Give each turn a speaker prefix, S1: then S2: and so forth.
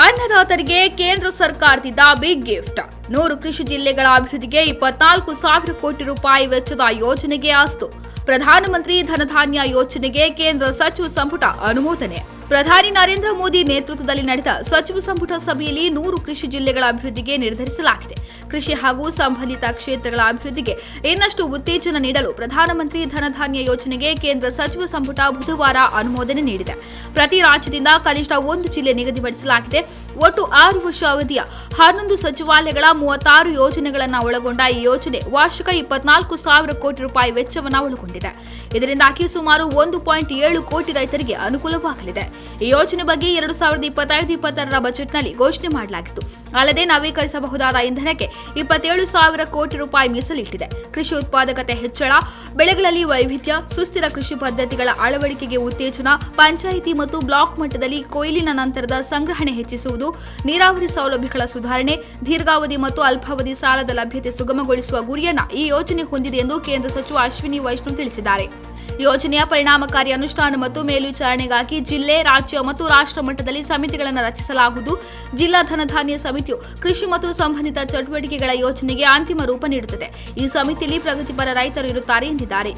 S1: ಅನ್ನದಾತರಿಗೆ ಕೇಂದ್ರ ಸರ್ಕಾರದಿಂದ big gift. 100 ಕೃಷಿ ಜಿಲ್ಲೆಗಳ ಅಭಿವೃದ್ಧಿಗೆ 24,000 ಕೋಟಿ ರೂಪಾಯಿ ವೆಚ್ಚದ ಯೋಜನೆಗೆ ಅಸ್ತು. ಪ್ರಧಾನಮಂತ್ರಿ ಧನಧಾನ್ಯ ಯೋಜನೆಗೆ ಕೇಂದ್ರ ಸಚಿವ ಸಂಪುಟ ಅನುಮೋದನೆ. ಪ್ರಧಾನಿ ನರೇಂದ್ರ ಮೋದಿ ನೇತೃತ್ವದಲ್ಲಿ ನಡೆದ ಸಚಿವ ಸಂಪುಟ ಸಭೆಯಲ್ಲಿ 100 ಕೃಷಿ ಜಿಲ್ಲೆಗಳ ಅಭಿವೃದ್ಧಿಗೆ ನಿರ್ಧರಿಸಲಾಗಿದೆ. ಕೃಷಿ ಹಾಗೂ ಸಂಬಂಧಿತ ಕ್ಷೇತ್ರಗಳ ಅಭಿವೃದ್ಧಿಗೆ ಇನ್ನಷ್ಟು ಉತ್ತೇಜನ ನೀಡಲು ಪ್ರಧಾನಮಂತ್ರಿ ಧನಧಾನ್ಯ ಯೋಜನೆಗೆ ಕೇಂದ್ರ ಸಚಿವ ಸಂಪುಟ ಬುಧವಾರ ಅನುಮೋದನೆ ನೀಡಿದೆ. ಪ್ರತಿ ರಾಜ್ಯದಿಂದ ಕನಿಷ್ಠ 1 ಜಿಲ್ಲೆ ನಿಗದಿಪಡಿಸಲಾಗಿದೆ. ಒಟ್ಟು 6 ವರ್ಷ ಅವಧಿಯ 11 ಸಚಿವಾಲಯಗಳ 36 ಯೋಜನೆಗಳನ್ನು ಒಳಗೊಂಡ ಈ ಯೋಜನೆ ವಾರ್ಷಿಕ 24,000 ಕೋಟಿ ರೂಪಾಯಿ ವೆಚ್ಚವನ್ನು ಒಳಗೊಂಡಿದೆ. ಇದರಿಂದಾಗಿ ಸುಮಾರು 1.7 ಕೋಟಿ ರೈತರಿಗೆ ಅನುಕೂಲವಾಗಲಿದೆ. ಈ ಯೋಜನೆ ಬಗ್ಗೆ 2025-26ರ ಬಜೆಟ್ನಲ್ಲಿ ಘೋಷಣೆ ಮಾಡಲಾಗಿತ್ತು. ಅಲ್ಲದೆ ನವೀಕರಿಸಬಹುದಾದ ಇಂಧನಕ್ಕೆ 27,000 ಕೋಟಿ ರೂಪಾಯಿ ಮೀಸಲಿಟ್ಟಿದೆ. ಕೃಷಿ ಉತ್ಪಾದಕತೆ ಹೆಚ್ಚಳ, ಬೆಳೆಗಳಲ್ಲಿ ವೈವಿಧ್ಯ, ಸುಸ್ಥಿರ ಕೃಷಿ ಪದ್ಧತಿಗಳ ಅಳವಡಿಕೆಗೆ ಉತ್ತೇಜನ, ಪಂಚಾಯಿತಿ ಮತ್ತು ಬ್ಲಾಕ್ ಮಟ್ಟದಲ್ಲಿ ಕೊಯ್ಲಿನ ನಂತರದ ಸಂಗ್ರಹಣೆ ಹೆಚ್ಚಿಸುವುದು, ನೀರಾವರಿ ಸೌಲಭ್ಯಗಳ ಸುಧಾರಣೆ, ದೀರ್ಘಾವಧಿ ಮತ್ತು ಅಲ್ಪಾವಧಿ ಸಾಲದ ಲಭ್ಯತೆ ಸುಗಮಗೊಳಿಸುವ ಗುರಿಯನ್ನು ಈ ಯೋಜನೆ ಹೊಂದಿದೆ ಎಂದು ಕೇಂದ್ರ ಸಚಿವ ಅಶ್ವಿನಿ ವೈಷ್ಣವ್ ತಿಳಿಸಿದ್ದಾರೆ. ಯೋಜನೆಯ ಪರಿಣಾಮಕಾರಿ ಅನುಷ್ಠಾನ ಮತ್ತು ಮೇಲ್ವಿಚಾರಣೆಗಾಗಿ ಜಿಲ್ಲೆ, ರಾಜ್ಯ ಮತ್ತು ರಾಷ್ಟ್ರ ಮಟ್ಟದಲ್ಲಿ ಸಮಿತಿಗಳನ್ನು ರಚಿಸಲಾಗುವುದು. ಜಿಲ್ಲಾ ಧನಧಾನ್ಯ ಸಮಿತಿಯು ಕೃಷಿ ಮತ್ತು ಸಂಬಂಧಿತ ಚಟುವಟಿಕೆಗಳ ಯೋಜನೆಗೆ ಅಂತಿಮ ರೂಪ ನೀಡುತ್ತದೆ. ಈ ಸಮಿತಿಯಲ್ಲಿ ಪ್ರಗತಿಪರ ರೈತರು ಇರುತ್ತಾರೆ ಎಂದಿದ್ದಾರೆ.